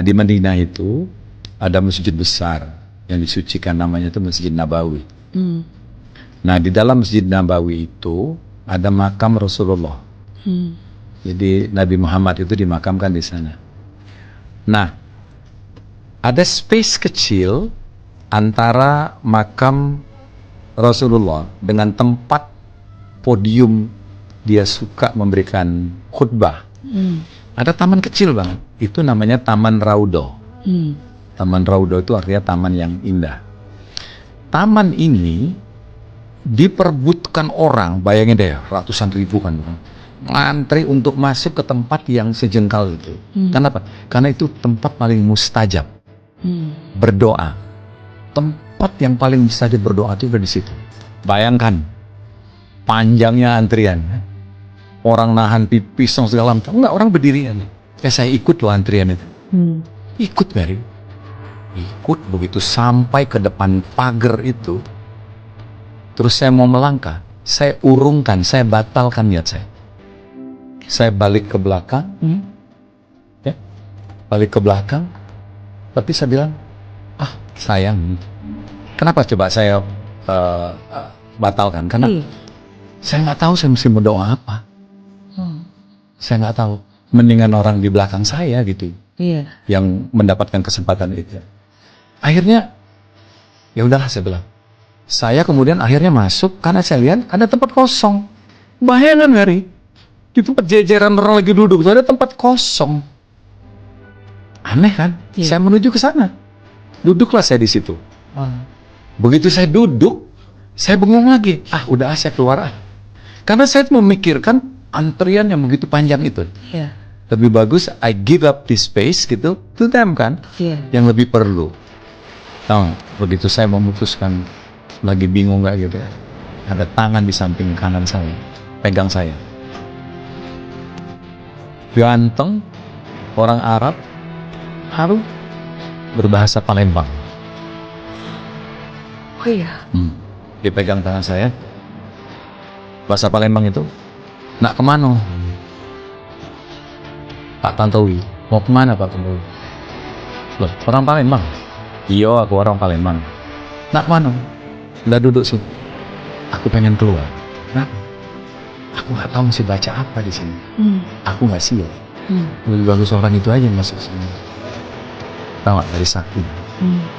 Di Madinah itu ada masjid besar yang disucikan, namanya itu Masjid Nabawi. Nah, di dalam Masjid Nabawi itu ada makam Rasulullah. Jadi Nabi Muhammad itu dimakamkan di sana. Nah, ada space kecil antara makam Rasulullah dengan tempat podium dia suka memberikan khutbah. Ada taman kecil banget. Itu namanya Taman Raudhah. Taman Raudhah itu artinya taman yang indah. Taman ini diperebutkan orang, bayangin deh, ratusan ribu kan, ngantri untuk masuk ke tempat yang sejengkal itu. Kenapa? Karena itu tempat paling mustajab berdoa. Tempat yang paling mustajab berdoa itu di situ. Bayangkan panjangnya antrian, orang nahan pipis segala macam. Enggak, orang berdirian. Saya ikut loh antrian itu. Ikut, Mary. Ikut begitu sampai ke depan pagar itu. Terus saya mau melangkah, saya urungkan, saya batalkan niat saya. Saya balik ke belakang, ya, balik ke belakang. Tapi saya bilang, sayang. Kenapa coba saya batalkan? Karena saya nggak tahu saya mesti berdoa apa. Saya nggak tahu. Mendingan orang di belakang saya gitu, yang mendapatkan kesempatan itu. Akhirnya, ya udahlah saya bilang. Saya kemudian akhirnya masuk karena saya lihat ada tempat kosong. Bayangkan, Mary, itu jejeran orang lagi duduk, ada tempat kosong. Aneh kan? Saya menuju ke sana. Duduklah saya di situ. Begitu saya duduk, saya bengong lagi. Udah saya keluar. Karena saya memikirkan antrian yang begitu panjang itu. Lebih bagus I give up this space gitu to them kan, yang lebih perlu. Tahu, begitu saya memutuskan, lagi bingung nggak gitu, ada tangan di samping kanan saya, pegang saya. Ganteng, orang Arab, harum, berbahasa Palembang. Dia pegang tangan saya, bahasa Palembang itu, nak kemana? Pak Tantowi, mau kemana Pak Tantowi? Loh, orang Palembang? Iya, aku orang Palembang. Nak kemana? Udah duduk sih. Aku pengen keluar. Kenapa? Aku nggak tahu mesti baca apa di sini. Aku nggak siap. Lebih bagus orang itu aja yang masuk sini. Tahu nggak, dari sakti.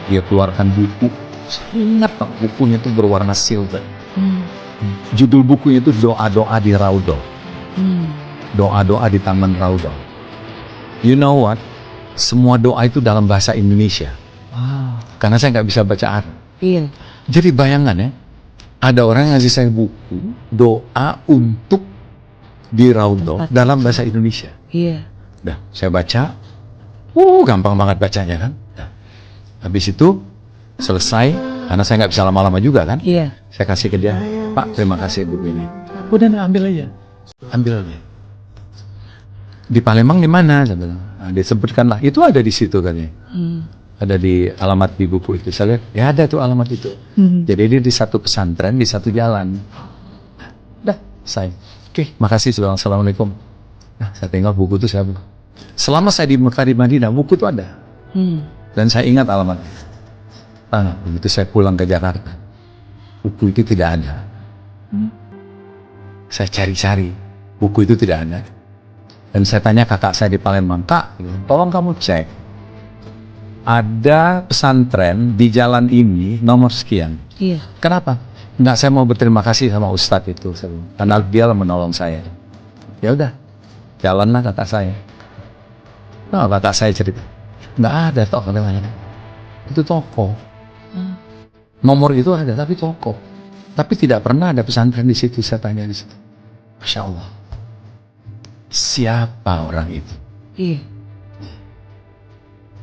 Dia keluarkan buku. Ingat tak, bukunya itu berwarna silver. Judul bukunya itu Doa-doa di Raudhah. Doa-doa di Taman Raudhah. You know what? Semua doa itu dalam bahasa Indonesia. Karena saya nggak bisa baca Arab. Jadi bayangan ya, ada orang yang ngasih saya buku doa untuk di Raudhah dalam bahasa Indonesia. Dah, saya baca. Gampang banget bacanya kan. Habis itu selesai, karena saya nggak bisa lama-lama juga kan. Saya kasih ke dia, Pak, terima kasih buku ini. Udah, ambil aja. Ambil aja. Di Palembang di mana? Dia sebutkanlah. Itu ada di situ katanya. Ada di alamat di buku itu. Saya lihat, ya ada tuh alamat itu. Jadi dia di satu pesantren, di satu jalan. Dah, saya. Oke, makasih sudah. Assalamualaikum. Nah, saya tinggal buku itu saya. Selama saya di Mekah di Madinah, buku itu ada. Dan saya ingat alamatnya. Begitu saya pulang ke Jakarta, buku itu tidak ada. Saya cari-cari, buku itu tidak ada. Dan saya tanya kakak saya di Palembang, Kak, tolong kamu cek. Ada pesantren di jalan ini nomor sekian. Kenapa? Enggak, saya mau berterima kasih sama Ustadz itu. Karena dia menolong saya. Ya udah, jalanlah kakak saya. Nah, kakak saya cerita, nggak ada toh katanya. Itu toko. Nomor itu ada, tapi toko. Tapi tidak pernah ada pesantren di situ. Saya tanya di situ. Masya Allah. Siapa orang itu?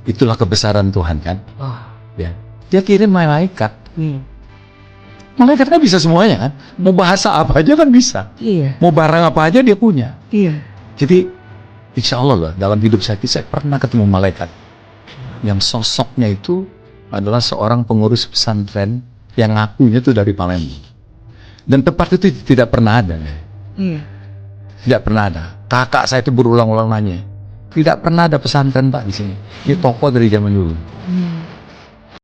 Itulah kebesaran Tuhan kan. Dia kirim malaikat. Malaikat kan bisa semuanya kan. Mau bahasa apa aja kan bisa. Mau barang apa aja dia punya. Jadi insya Allah loh, dalam hidup saya pernah ketemu malaikat yang sosoknya itu adalah seorang pengurus pesantren yang ngakunya itu dari Palembang. Dan tempat itu tidak pernah ada. Tidak pernah ada. Kakak saya itu berulang-ulang nanya, Tidak pernah ada pesantren Pak di sini. Ini toko dari zaman dulu.